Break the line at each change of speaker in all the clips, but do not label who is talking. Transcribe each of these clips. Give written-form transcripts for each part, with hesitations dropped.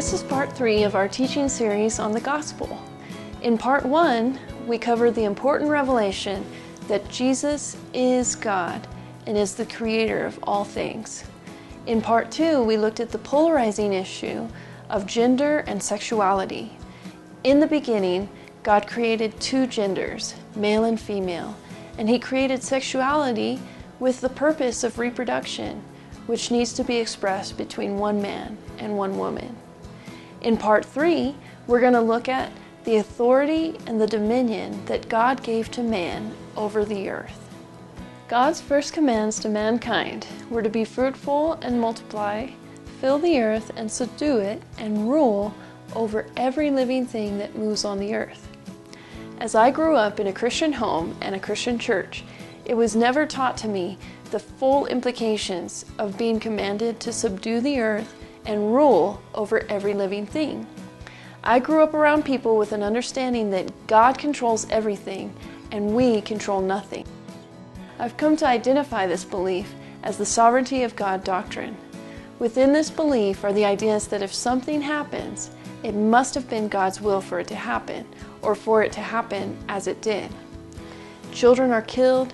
This is part 3 of our teaching series on the gospel. In part 1, we covered the important revelation that Jesus is God and is the creator of all things. In part 2, we looked at the polarizing issue of gender and sexuality. In the beginning, God created two genders, male and female, and He created sexuality with the purpose of reproduction, which needs to be expressed between one man and one woman. In part 3, we're going to look at the authority and the dominion that God gave to man over the earth. God's first commands to mankind were to be fruitful and multiply, fill the earth and subdue it, and rule over every living thing that moves on the earth. As I grew up in a Christian home and a Christian church, it was never taught to me the full implications of being commanded to subdue the earth and rule over every living thing. I grew up around people with an understanding that God controls everything and we control nothing. I've come to identify this belief as the sovereignty of God doctrine. Within this belief are the ideas that if something happens, it must have been God's will for it to happen, or for it to happen as it did. Children are killed,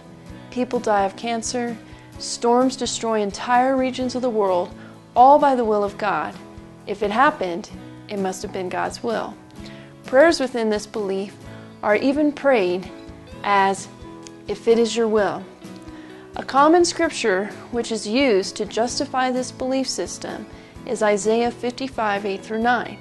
people die of cancer, storms destroy entire regions of the world, all by the will of God. If it happened, it must have been God's will. Prayers within this belief are even prayed as, if it is your will. A common scripture which is used to justify this belief system is Isaiah 55, 8 through 9.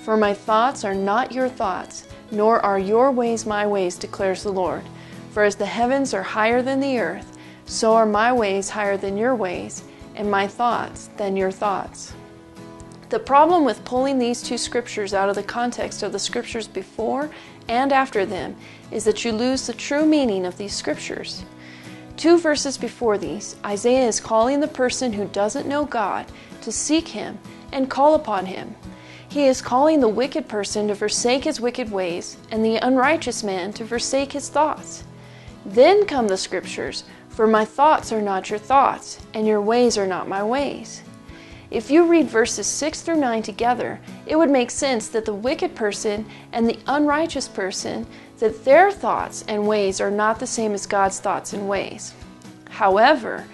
For my thoughts are not your thoughts, nor are your ways my ways, declares the Lord. For as the heavens are higher than the earth, so are my ways higher than your ways, and my thoughts than your thoughts. The problem with pulling these two scriptures out of the context of the scriptures before and after them is that you lose the true meaning of these scriptures. 2 verses before these, Isaiah is calling the person who doesn't know God to seek Him and call upon Him. He is calling the wicked person to forsake his wicked ways and the unrighteous man to forsake his thoughts. Then come the scriptures, for my thoughts are not your thoughts, and your ways are not my ways. If you read verses 6 through 9 together, it would make sense that the wicked person and the unrighteous person, that their thoughts and ways are not the same as God's thoughts and ways. However,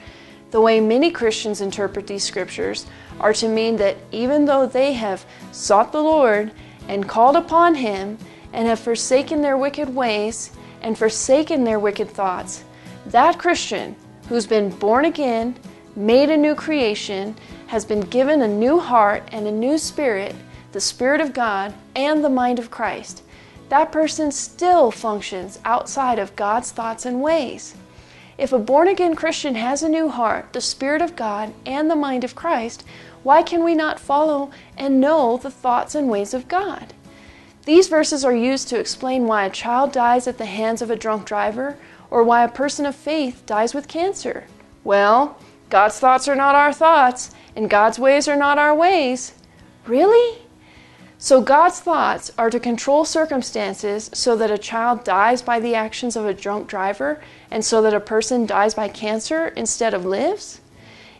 the way many Christians interpret these scriptures are to mean that even though they have sought the Lord and called upon Him and have forsaken their wicked ways and forsaken their wicked thoughts, that Christian who's been born again, made a new creation, has been given a new heart and a new spirit, the Spirit of God and the mind of Christ, that person still functions outside of God's thoughts and ways. If a born-again Christian has a new heart, the Spirit of God and the mind of Christ, why can we not follow and know the thoughts and ways of God? These verses are used to explain why a child dies at the hands of a drunk driver, or why a person of faith dies with cancer. Well, God's thoughts are not our thoughts, and God's ways are not our ways. Really? So God's thoughts are to control circumstances so that a child dies by the actions of a drunk driver, and so that a person dies by cancer instead of lives?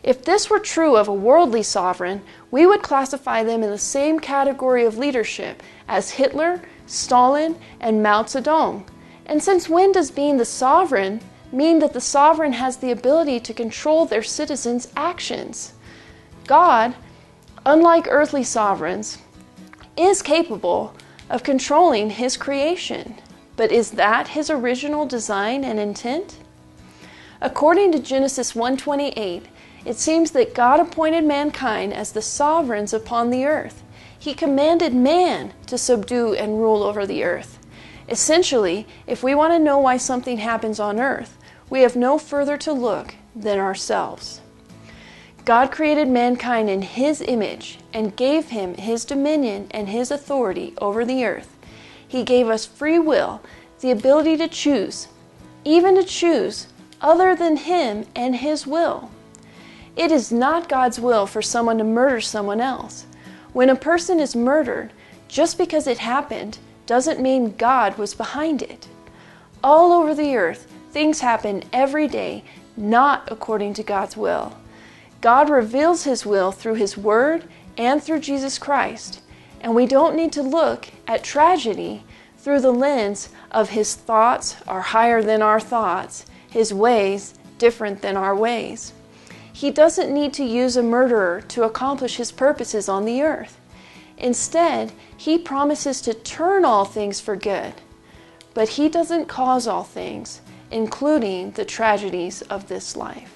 If this were true of a worldly sovereign, we would classify them in the same category of leadership as Hitler, Stalin, and Mao Zedong. And since when does being the sovereign mean that the sovereign has the ability to control their citizens' actions? God, unlike earthly sovereigns, is capable of controlling His creation. But is that His original design and intent? According to Genesis 1:28, it seems that God appointed mankind as the sovereigns upon the earth. He commanded man to subdue and rule over the earth. Essentially, if we want to know why something happens on earth, we have no further to look than ourselves. God created mankind in His image and gave him His dominion and His authority over the earth. He gave us free will, the ability to choose, even to choose other than Him and His will. It is not God's will for someone to murder someone else. When a person is murdered, just because it happened doesn't mean God was behind it. All over the earth, things happen every day, not according to God's will. God reveals His will through His Word and through Jesus Christ. And we don't need to look at tragedy through the lens of His thoughts are higher than our thoughts, His ways different than our ways. He doesn't need to use a murderer to accomplish His purposes on the earth. Instead, He promises to turn all things for good. But He doesn't cause all things, including the tragedies of this life.